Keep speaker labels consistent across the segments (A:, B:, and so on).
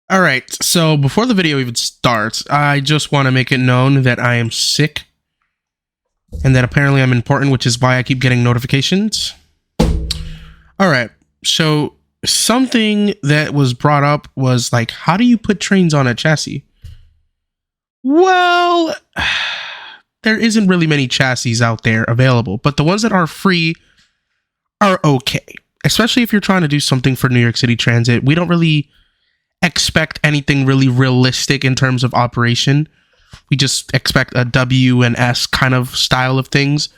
A: All right, so before the video even starts, I just want to make it known that I am sick and that apparently I'm important, which is why I keep getting notifications. All right, so something that was brought up was like, how do you put trains on a chassis? Well, there isn't really many chassis out there available, but the ones that are free are okay, especially if you're trying to do something for New York City Transit. We don't really expect anything really realistic in terms of operation. We just expect a W and S kind of style of things.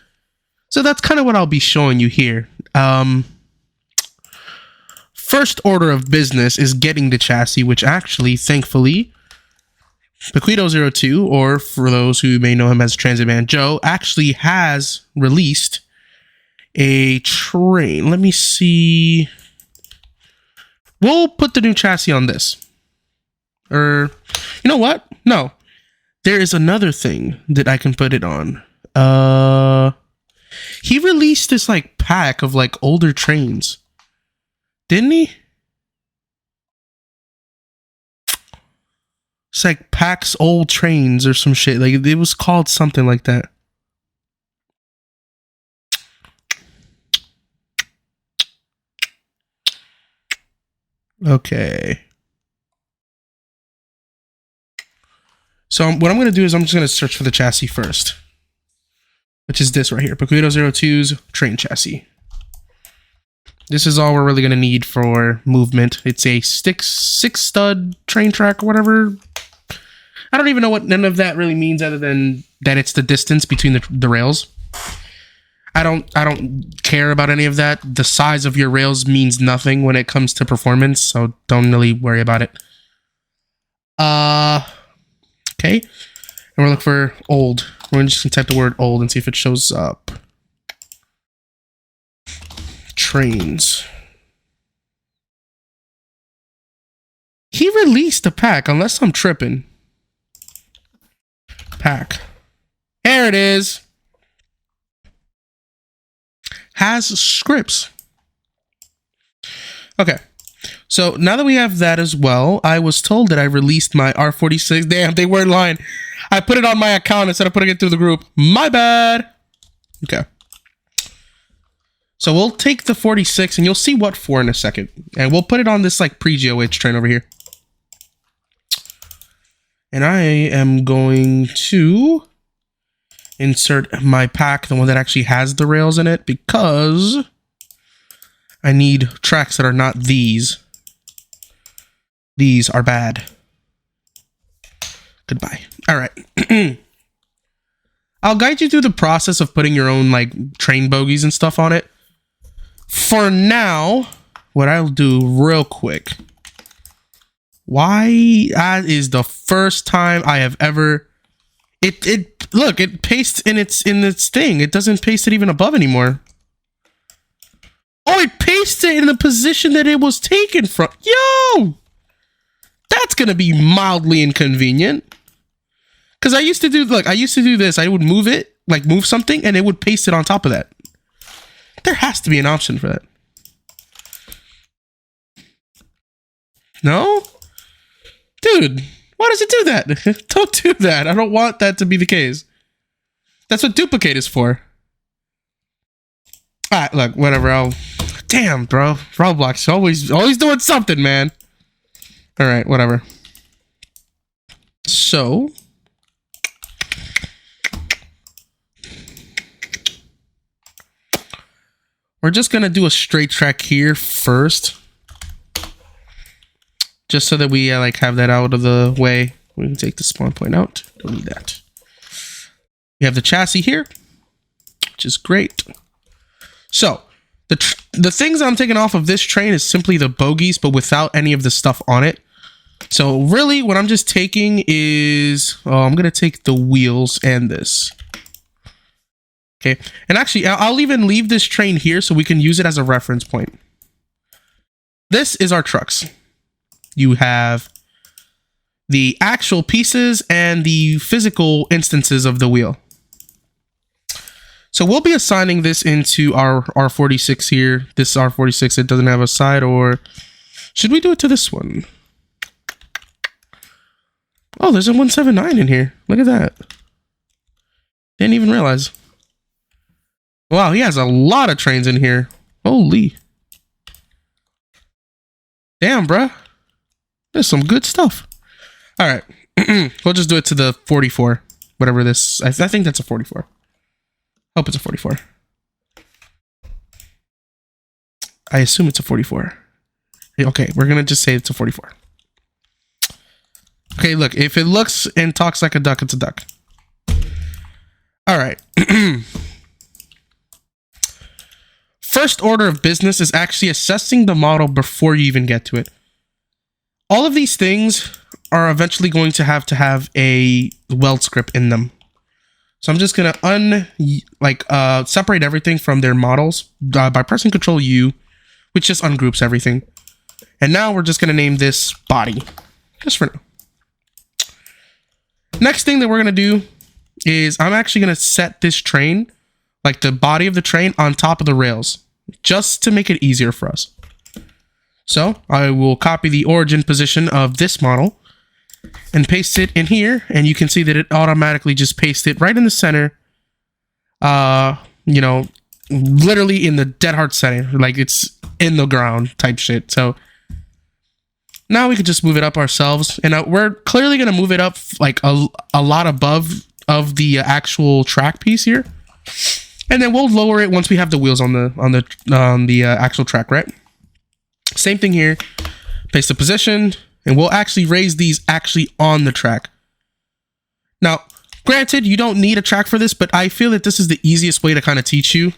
A: So that's kind of what I'll be showing you here. First order of business is getting the chassis, which actually, thankfully, Bequito02, or for those who may know him as Transit Man Joe, actually has released a train. Let me see. We'll put the new chassis on this. Or, you know what? No. There is another thing that I can put it on. He released this, like, pack of, like, older trains. Didn't he? It's like packs old trains or some shit. Like, it was called something like that. Okay. So what I'm going to do is I'm just going to search for the chassis first, which is this right here, Bequito02's train chassis. This is all we're really going to need for movement. It's a six stud train track or whatever. I don't even know what none of that really means other than that it's the distance between the rails. I don't care about any of that. The size of your rails means nothing when it comes to performance, so don't really worry about it. Okay. And we're looking for old. We're just gonna type the word old and see if it shows up. Trains. He released a pack, unless I'm tripping. Pack. Here it is. Has scripts. Okay. So now that we have that as well, I was told that I released my R46. Damn, they weren't lying. I put it on my account instead of putting it through the group. My bad. Okay. So we'll take the 46 and you'll see what for in a second. And we'll put it on this like pre-GOH train over here. And I am going to insert my pack, the one that actually has the rails in it, because I need tracks that are not these. These are bad. Goodbye. All right. I'll guide you through the process of putting your own like train bogies and stuff on it. For now, what I'll do real quick. Why? That is the first time I have ever. Look, it pastes in its thing. It doesn't paste it even above anymore. Oh, it pastes it in the position that it was taken from. Yo! That's gonna be mildly inconvenient. Cause I used to do this. I would move it, like move something, and it would paste it on top of that. There has to be an option for that. No? Dude, why does it do that? Don't do that. I don't want that to be the case. That's what duplicate is for. Alright, look, whatever. Damn, bro. Roblox always doing something, man. Alright, whatever. So we're just gonna do a straight track here first. Just so that we like have that out of the way. We can take the spawn point out. Don't need that. We have the chassis here, which is great. So the things I'm taking off of this train is simply the bogies, but without any of the stuff on it. So really what I'm just taking is, I'm going to take the wheels and this. Okay. And actually, I'll even leave this train here so we can use it as a reference point. This is our trucks. You have the actual pieces and the physical instances of the wheel. So we'll be assigning this into our R46 here. This R46, it doesn't have a side, or should we do it to this one? Oh, there's a 179 in here. Look at that. Didn't even realize. Wow, he has a lot of trains in here. Holy. Damn, bruh. There's some good stuff. All right. We'll just do it to the 44. Whatever this... I think that's a 44. Hope it's a 44. I assume it's a 44. Okay, we're going to just say it's a 44. Okay, look. If it looks and talks like a duck, it's a duck. All right. First order of business is actually assessing the model before you even get to it. All of these things are eventually going to have a weld script in them. So I'm just going to separate everything from their models by pressing Control U, which just ungroups everything. And now we're just going to name this body, just for now. Next thing that we're going to do is I'm actually going to set this train, like the body of the train, on top of the rails, just to make it easier for us. So I will copy the origin position of this model and paste it in here, and you can see that it automatically just pastes it right in the center. You know, literally in the dead hard center, like it's in the ground type shit. So now we could just move it up ourselves, and we're clearly going to move it up like a lot above of the actual track piece here, and then we'll lower it once we have the wheels on the actual track, right? Same thing here. Paste the position, and we'll actually raise these actually on the track. Now, granted, you don't need a track for this, but I feel that this is the easiest way to kind of teach you.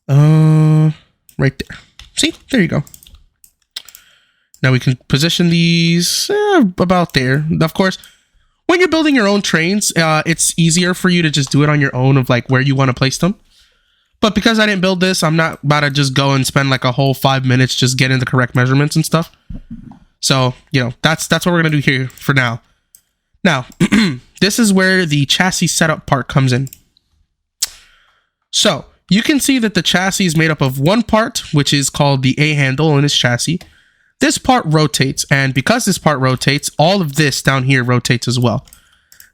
A: Right there. See, there you go. Now we can position these about there. Of course, when you're building your own trains, it's easier for you to just do it on your own of like where you want to place them. But because I didn't build this, I'm not about to just go and spend like a whole 5 minutes just getting the correct measurements and stuff. So, you know, that's what we're going to do here for now. Now, this is where the chassis setup part comes in. So, you can see that the chassis is made up of one part, which is called the A handle in its chassis. This part rotates, and because this part rotates, all of this down here rotates as well.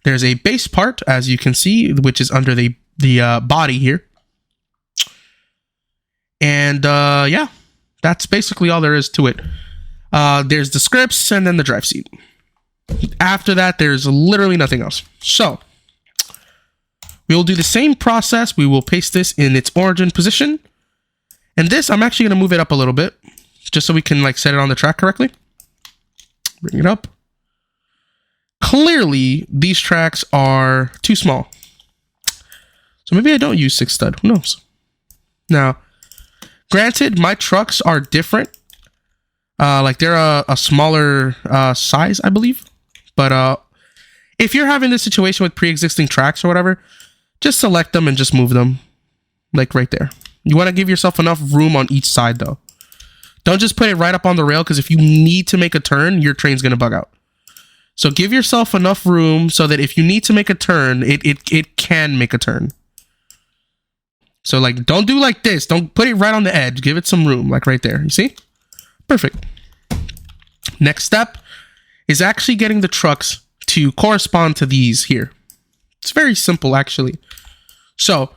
A: There's a base part, as you can see, which is under the body here. And yeah, that's basically all there is to it. There's the scripts and then the drive seat. After that, there's literally nothing else. So we will do the same process. We will paste this in its origin position. And this, I'm actually going to move it up a little bit, just so we can like set it on the track correctly. Bring it up. Clearly, these tracks are too small. So maybe I don't use 6 stud. Who knows? Now, granted, my trucks are different. Like they're a smaller size, I believe. But if you're having this situation with pre-existing tracks or whatever, just select them and just move them. Like right there. You want to give yourself enough room on each side though. Don't just put it right up on the rail, because if you need to make a turn, your train's going to bug out. So give yourself enough room so that if you need to make a turn, it can make a turn. So like, don't do like this. Don't put it right on the edge. Give it some room, like right there. You see? Perfect. Next step is actually getting the trucks to correspond to these here. It's very simple, actually. So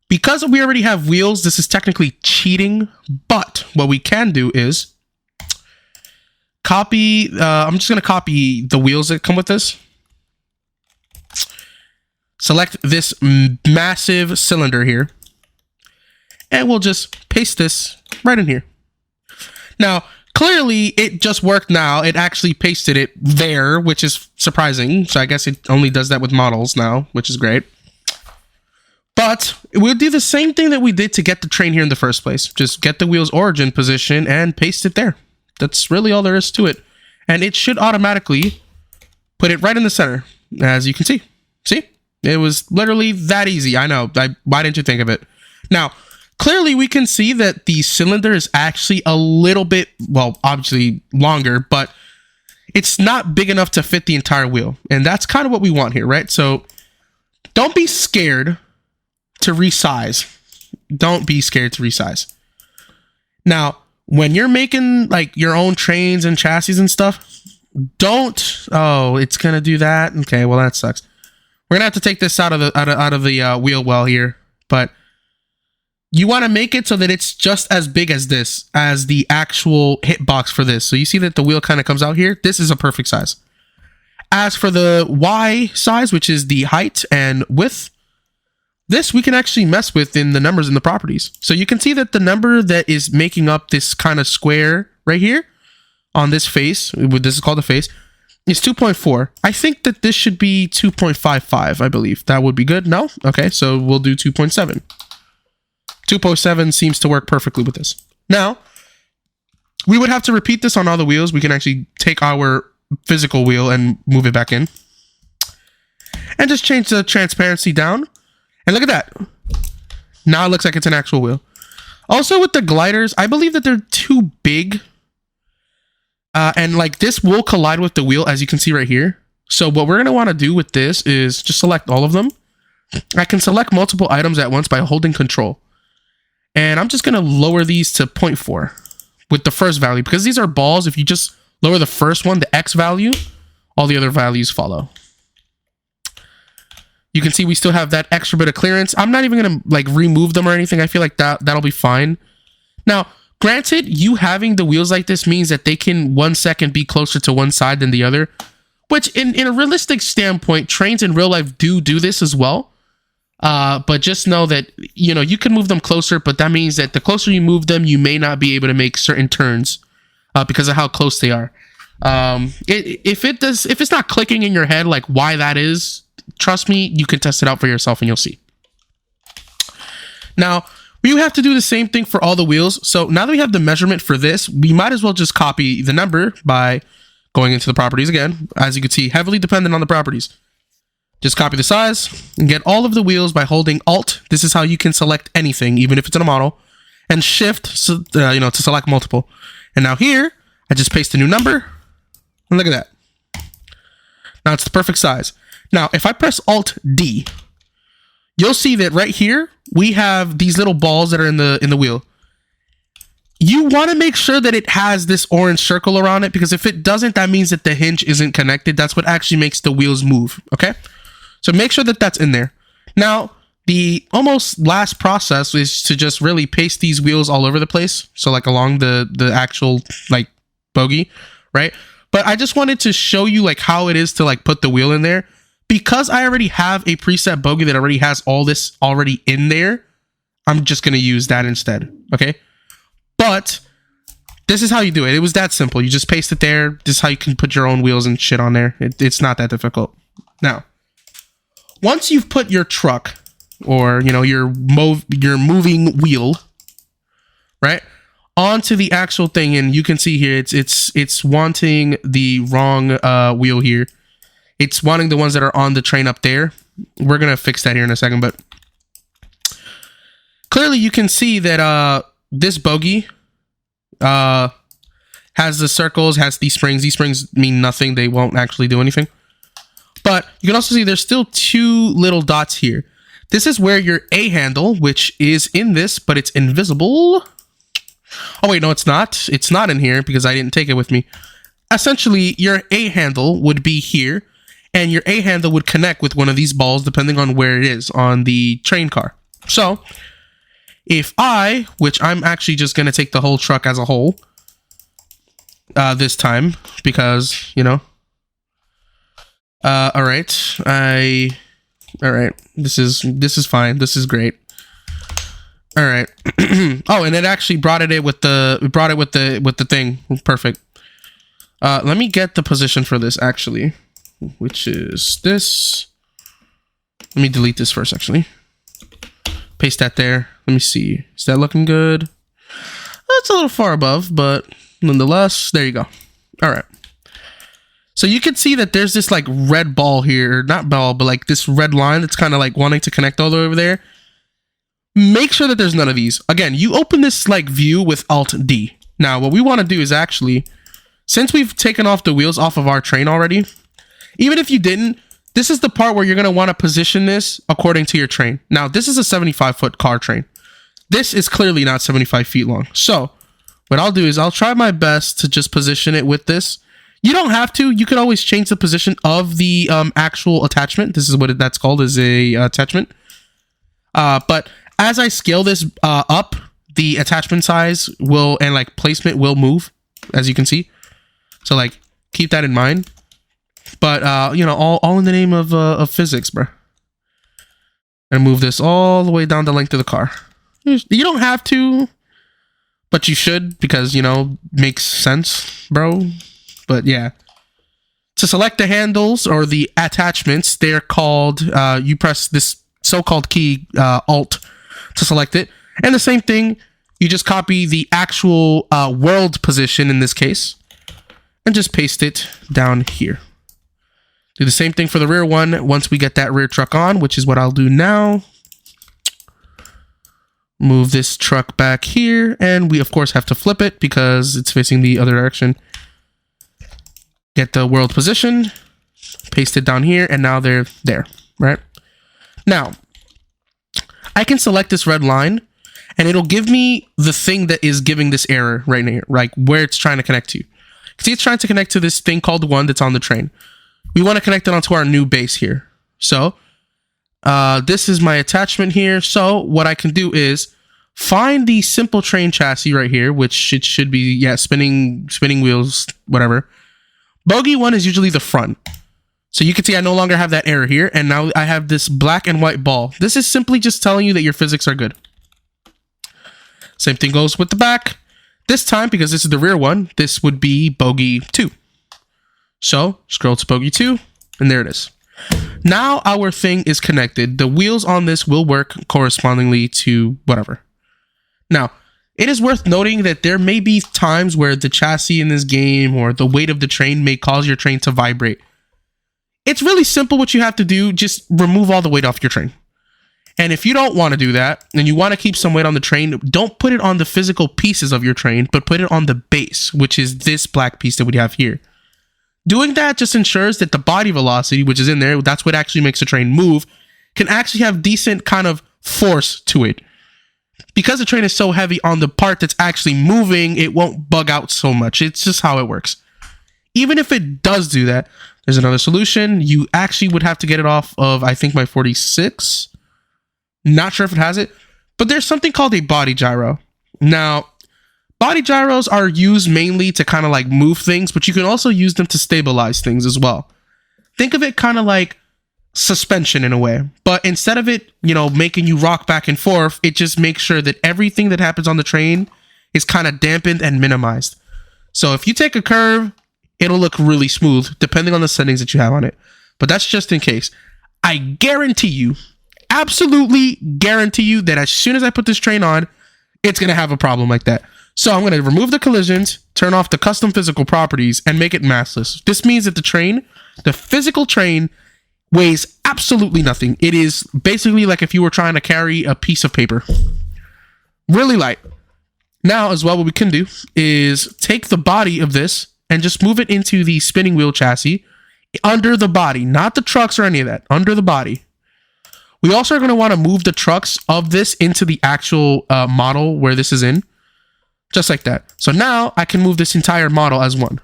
A: because we already have wheels, this is technically cheating, but what we can do is copy, I'm just going to copy the wheels that come with this. Select this massive cylinder here, and we'll just paste this right in here. Now, clearly, it just worked now. It actually pasted it there, which is surprising. So I guess it only does that with models now, which is great. But we'll do the same thing that we did to get the train here in the first place. Just get the wheel's origin position and paste it there. That's really all there is to it. And it should automatically put it right in the center, as you can see. See? It was literally that easy. I know. Why didn't you think of it? Now, clearly we can see that the cylinder is actually a little bit, well, obviously longer, but it's not big enough to fit the entire wheel. And that's kind of what we want here, right? So don't be scared to resize. Don't be scared to resize. Now, when you're making like your own trains and chassis and stuff, don't. Oh, it's gonna do that. Okay, well that sucks. We're gonna have to take this out of the wheel well here, but you want to make it so that it's just as big as this, as the actual hitbox for this. So you see that the wheel kind of comes out here. This is a perfect size. As for the Y size, which is the height and width, this we can actually mess with in the numbers in the properties. So you can see that the number that is making up this kind of square right here on this face, this is called a face, is 2.4. I think that this should be 2.55, I believe. That would be good. No? Okay, so we'll do 2.7. 2.7 seems to work perfectly with this. Now, we would have to repeat this on all the wheels. We can actually take our physical wheel and move it back in. And just change the transparency down. And look at that. Now it looks like it's an actual wheel. Also with the gliders, I believe that they're too big. And like this will collide with the wheel, as you can see right here. So what we're going to want to do with this is just select all of them. I can select multiple items at once by holding control. And I'm just going to lower these to 0.4 with the first value, because these are balls. If you just lower the first one, the X value, all the other values follow. You can see we still have that extra bit of clearance. I'm not even going to like remove them or anything. I feel like that'll be fine. Now, granted, you having the wheels like this means that they can 1 second be closer to one side than the other, which in a realistic standpoint, trains in real life do this as well. But just know that, you know, you can move them closer, but that means that the closer you move them, you may not be able to make certain turns because of how close they are. If it's not clicking in your head, like why that is, trust me, you can test it out for yourself and you'll see. Now, we have to do the same thing for all the wheels. So now that we have the measurement for this, we might as well just copy the number by going into the properties again. As you can see, heavily dependent on the properties. Just copy the size and get all of the wheels by holding Alt. This is how you can select anything, even if it's in a model, and Shift, to select multiple. And now here, I just paste a new number, and look at that. Now it's the perfect size. Now, if I press Alt D, you'll see that right here we have these little balls that are in the wheel. You want to make sure that it has this orange circle around it, because if it doesn't, that means that the hinge isn't connected. That's what actually makes the wheels move. Okay. So make sure that that's in there. Now, the almost last process is to just really paste these wheels all over the place. So like along the actual like bogey, right? But I just wanted to show you like how it is to like put the wheel in there. Because I already have a preset bogey that already has all this already in there, I'm just going to use that instead. Okay. But this is how you do it. It was that simple. You just paste it there. This is how you can put your own wheels and shit on there. It's not that difficult. Now, once you've put your truck or, you know, your moving wheel, right, onto the actual thing, and you can see here it's wanting the wrong wheel here. It's wanting the ones that are on the train up there. We're going to fix that here in a second, but clearly you can see that this bogey has the circles, has these springs. These springs mean nothing. They won't actually do anything. But you can also see there's still two little dots here. This is where your A handle, which is in this, but it's invisible. Oh, wait, no, it's not. It's not in here because I didn't take it with me. Essentially, your A handle would be here, and your A handle would connect with one of these balls depending on where it is on the train car. So, if which I'm actually just going to take the whole truck as a whole this time because, you know, all right. All right. This is fine. This is great. All right. Oh, and it actually brought it with the thing. Perfect. Let me get the position for this actually, which is this. Let me delete this first actually. Paste that there. Let me see. Is that looking good? That's a little far above, but nonetheless, there you go. All right. So you can see that there's this like red ball here, not ball, but like this red line that's kind of like wanting to connect all the way over there. Make sure that there's none of these. Again, you open this like view with Alt D. Now, what we want to do is actually, since we've taken off the wheels off of our train already, even if you didn't, this is the part where you're going to want to position this according to your train. Now, this is a 75-foot car train. This is clearly not 75 feet long. So what I'll do is I'll try my best to just position it with this. You don't have to. You could always change the position of the actual attachment. This is what that's called, is a attachment. But as I scale this up, the attachment size will, and like placement will move, as you can see. So like keep that in mind. But you know, all in the name of physics, bro. And move this all the way down the length of the car. You don't have to, but you should, because, you know, makes sense, bro. But yeah, to select the handles or the attachments, they're called, you press this so-called key, Alt, to select it. And the same thing, you just copy the actual world position in this case and just paste it down here. Do the same thing for the rear one once we get that rear truck on, which is what I'll do now. Move this truck back here, and we of course have to flip it because it's facing the other direction. Get the world position, paste it down here, and now they're there, right? Now, I can select this red line, and it'll give me the thing that is giving this error right here, like where it's trying to connect to. See, it's trying to connect to this thing called 1 that's on the train. We want to connect it onto our new base here. So, this is my attachment here. So, what I can do is find the simple train chassis right here, which it should be, yeah, spinning wheels, whatever. Bogey 1 is usually the front. So you can see I no longer have that error here, and now I have this black and white ball. This is simply just telling you that your physics are good. Same thing goes with the back. This time, because this is the rear one, this would be bogey 2. So scroll to bogey 2, and there it is. Now our thing is connected. The wheels on this will work correspondingly to whatever. Now, it is worth noting that there may be times where the chassis in this game or the weight of the train may cause your train to vibrate. It's really simple what you have to do. Just remove all the weight off your train. And if you don't want to do that, and you want to keep some weight on the train, don't put it on the physical pieces of your train, but put it on the base, which is this black piece that we have here. Doing that just ensures that the body velocity, which is in there, that's what actually makes the train move, can actually have decent kind of force to it. Because the train is so heavy on the part that's actually moving, it won't bug out so much. It's just how it works. Even if it does do that, there's another solution. You actually would have to get it off of, I think, my 46. Not sure if it has it, but there's something called a body gyro. Now, body gyros are used mainly to kind of like move things, but you can also use them to stabilize things as well. Think of it kind of like suspension in a way, but instead of it, you know, making you rock back and forth, it just makes sure that everything that happens on the train is kind of dampened and minimized. So if you take a curve, it'll look really smooth depending on the settings that you have on it. But that's just in case. I guarantee you, absolutely guarantee you that as soon as I put this train on, it's going to have a problem like that. So I'm going to remove the collisions, turn off the custom physical properties, and make it massless. This means that the train, the physical train, weighs absolutely nothing. It is basically like if you were trying to carry a piece of paper. Really light. Now, as well, what we can do is take the body of this and just move it into the spinning wheel chassis under the body, not the trucks or any of that, under the body. We also are going to want to move the trucks of this into the actual model where this is in, just like that. So now I can move this entire model as one.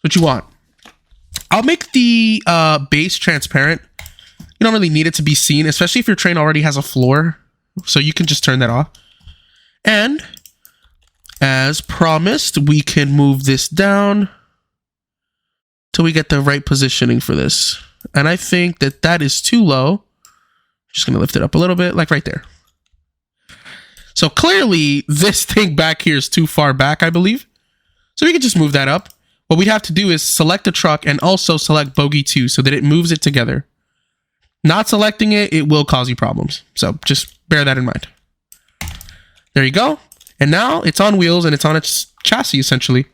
A: What you want. I'll make the base transparent. You don't really need it to be seen, especially if your train already has a floor. So you can just turn that off. And as promised, we can move this down till we get the right positioning for this. And I think that that is too low. Just going to lift it up a little bit, like right there. So clearly, this thing back here is too far back, I believe. So we can just move that up. What we'd have to do is select the truck and also select bogey 2 so that it moves it together. Not selecting it, it will cause you problems. So just bear that in mind. There you go. And now it's on wheels and it's on its chassis, essentially.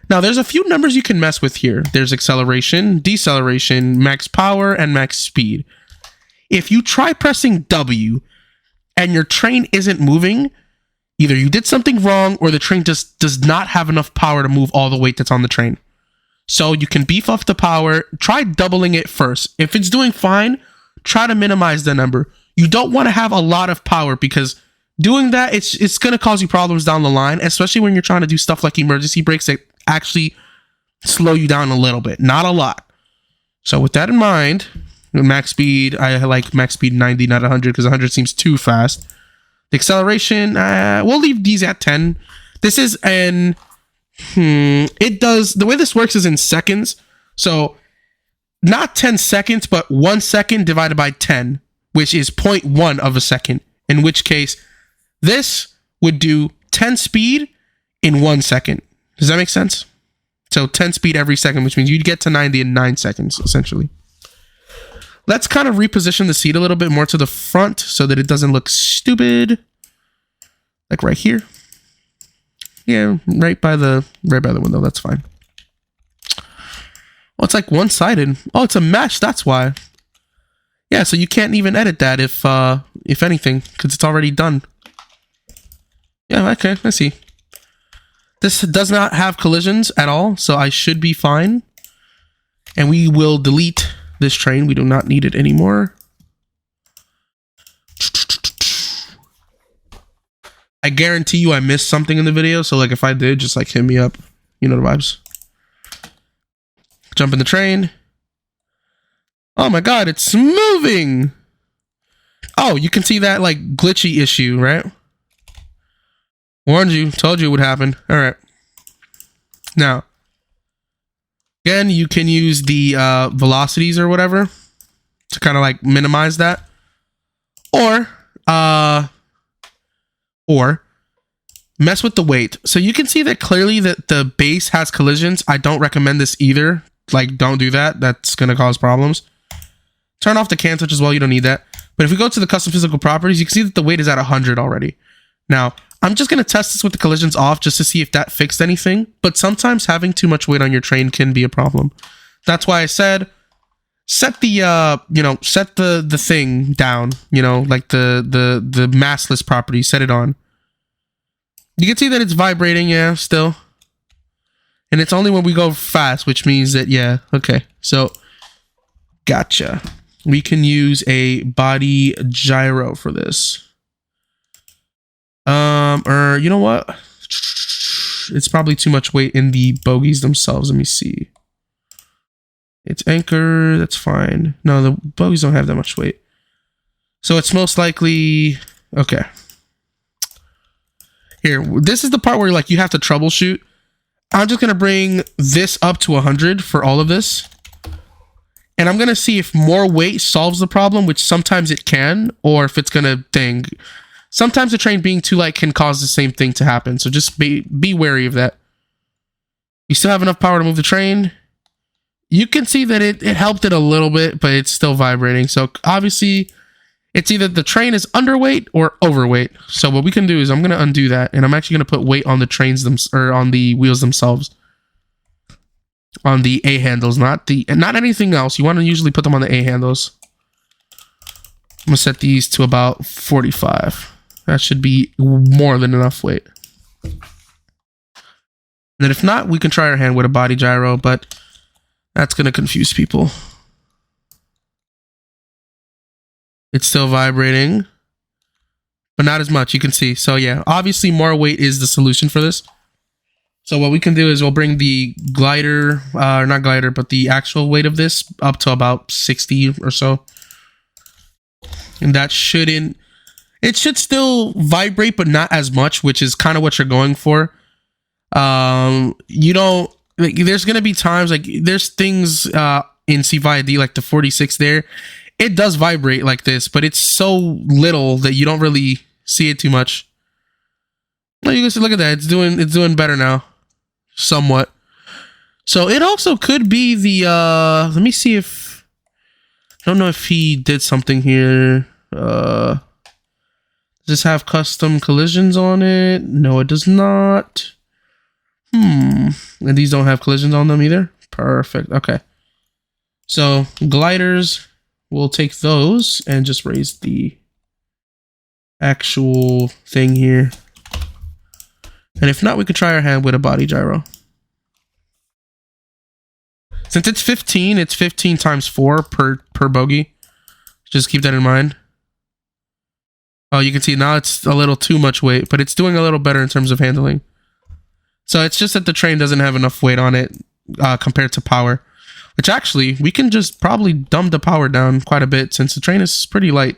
A: Now, there's a few numbers you can mess with here. There's acceleration, deceleration, max power, and max speed. If you try pressing W and your train isn't moving, either you did something wrong or the train just does not have enough power to move all the weight that's on the train. So you can beef up the power. Try doubling it first. If it's doing fine, try to minimize the number. You don't want to have a lot of power because doing that, it's going to cause you problems down the line, especially when you're trying to do stuff like emergency brakes that actually slow you down a little bit, not a lot. So with that in mind, max speed, I like max speed 90, not 100, because 100 seems too fast. The acceleration, we'll leave these at 10. This is an, it does, the way this works is in seconds. So not 10 seconds, but 1 second divided by 10, which is 0.1 of a second. In which case, this would do 10 speed in 1 second. Does that make sense? So 10 speed every second, which means you'd get to 90 in 9 seconds, essentially. Let's kind of reposition the seat a little bit more to the front so that it doesn't look stupid. Like right here. Yeah, right by the window. That's fine. Well, it's like one-sided. Oh, it's a mesh. That's why. Yeah, so you can't even edit that if anything, because it's already done. Yeah, okay, I see. This does not have collisions at all, so I should be fine. And we will delete this train. We do not need it anymore. I guarantee you I missed something in the video, so like if I did, just like hit me up. You know the vibes. Jump in the train. Oh my god, it's moving! Oh, you can see that like glitchy issue, right? Warned you, told you it would happen. Alright. Now, again, you can use the velocities or whatever to kind of like minimize that. Or mess with the weight. So you can see that clearly that the base has collisions. I don't recommend this either. Like, don't do that. That's going to cause problems. Turn off the can switch as well. You don't need that. But if we go to the custom physical properties, you can see that the weight is at 100 already. Now, I'm just going to test this with the collisions off just to see if that fixed anything. But sometimes having too much weight on your train can be a problem. That's why I said, set the, set the thing down, like the massless property, set it on. You can see that it's vibrating, yeah, still. And it's only when we go fast, which means that, yeah, okay. So, gotcha. We can use a body gyro for this. Or you know what? It's probably too much weight in the bogies themselves. Let me see. It's anchor, that's fine. No, the bogies don't have that much weight. So it's most likely, okay. Here, this is the part where like you have to troubleshoot. I'm just gonna bring this up to 100 for all of this. And I'm gonna see if more weight solves the problem, which sometimes it can, or if it's gonna ding. Sometimes the train being too light can cause the same thing to happen. So just be wary of that. You still have enough power to move the train. You can see that it helped it a little bit, but it's still vibrating. So obviously it's either the train is underweight or overweight. So what we can do is I'm going to undo that. And I'm actually going to put weight on the trains or on the wheels themselves. On the A handles, not anything else. You want to usually put them on the A handles. I'm going to set these to about 45. That should be more than enough weight. And then if not, we can try our hand with a body gyro, but that's going to confuse people. It's still vibrating, but not as much, you can see. So yeah, obviously more weight is the solution for this. So what we can do is we'll bring the glider, not glider, but the actual weight of this up to about 60 or so. And that shouldn't, it should still vibrate, but not as much, which is kind of what you're going for. You don't, like, there's going to be times, like, there's things in CVID, like the 46 there. It does vibrate like this, but it's so little that you don't really see it too much. Well, you guys look at that. It's doing better now. Somewhat. So it also could be the, let me see if, I don't know if he did something here. Does this have custom collisions on it? No, it does not. And these don't have collisions on them either. Perfect. Okay. So gliders, we'll take those and just raise the actual thing here. And if not, we could try our hand with a body gyro. Since it's 15 times 4 per bogey. Just keep that in mind. Oh, you can see now it's a little too much weight, but it's doing a little better in terms of handling. So it's just that the train doesn't have enough weight on it. compared to power. Which actually, we can just probably dumb the power down quite a bit since the train is pretty light.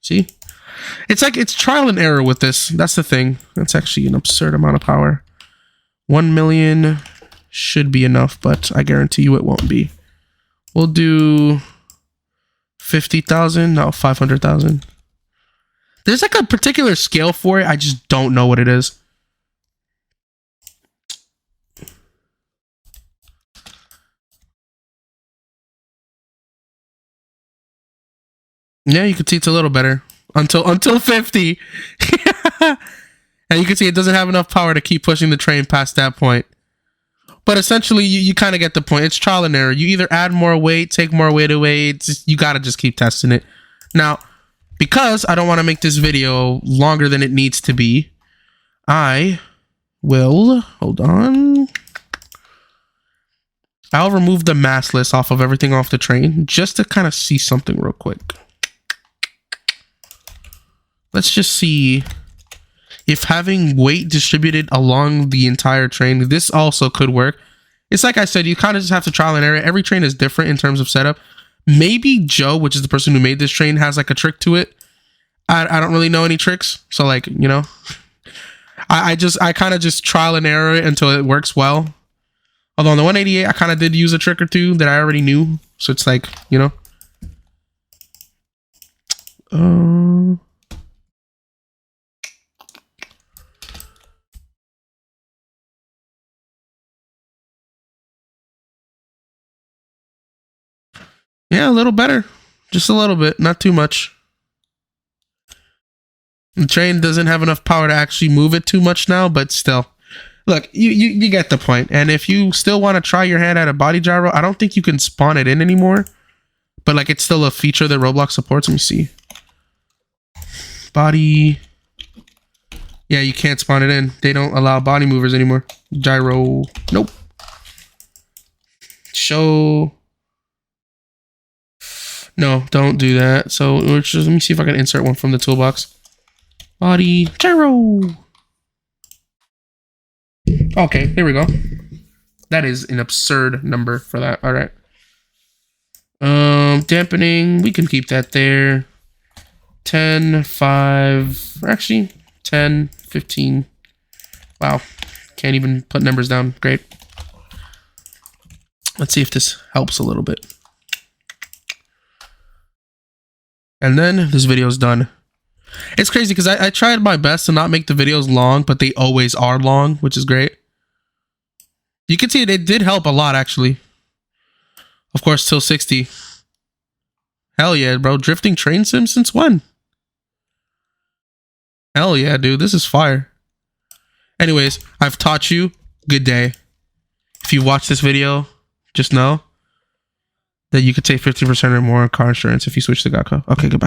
A: See? It's like, it's trial and error with this. That's the thing. That's actually an absurd amount of power. 1 million should be enough, but I guarantee you it won't be. We'll do 50,000. No, 500,000. There's like a particular scale for it. I just don't know what it is. Yeah, you can see it's a little better until 50. And you can see it doesn't have enough power to keep pushing the train past that point. But essentially, you kind of get the point. It's trial and error. You either add more weight, take more weight away. You got to just keep testing it. Now, because I don't want to make this video longer than it needs to be, I will... Hold on. I'll remove the mass list off of everything off the train just to kind of see something real quick. Let's just see if having weight distributed along the entire train, this also could work. It's like I said, you kind of just have to trial and error. Every train is different in terms of setup. Maybe Joe, which is the person who made this train, has like a trick to it. I don't really know any tricks. So like, you know, I kind of just trial and error it until it works well. Although on the 188, I kind of did use a trick or two that I already knew. So it's like, you know. Yeah, a little better. Just a little bit, not too much. The train doesn't have enough power to actually move it too much now, but still. Look, you get the point. And if you still want to try your hand at a body gyro, I don't think you can spawn it in anymore. But like, it's still a feature that Roblox supports. Let me see. Body. Yeah, you can't spawn it in. They don't allow body movers anymore. Gyro. Nope. Show. No, don't do that. So let me see if I can insert one from the toolbox. Body gyro. Okay, here we go. That is an absurd number for that. All right. Dampening, we can keep that there. 10, 5, actually 10, 15. Wow, can't even put numbers down. Great. Let's see if this helps a little bit. And then this video is done. It's crazy because I tried my best to not make the videos long, but they always are long, which is great. You can see it did help a lot, actually. Of course, till 60. Hell yeah, bro. Drifting train sim since when? Hell yeah, dude. This is fire. Anyways, I've taught you. Good day. If you watch this video, just know that you could save 50% or more on car insurance if you switch to Geico. Okay, goodbye.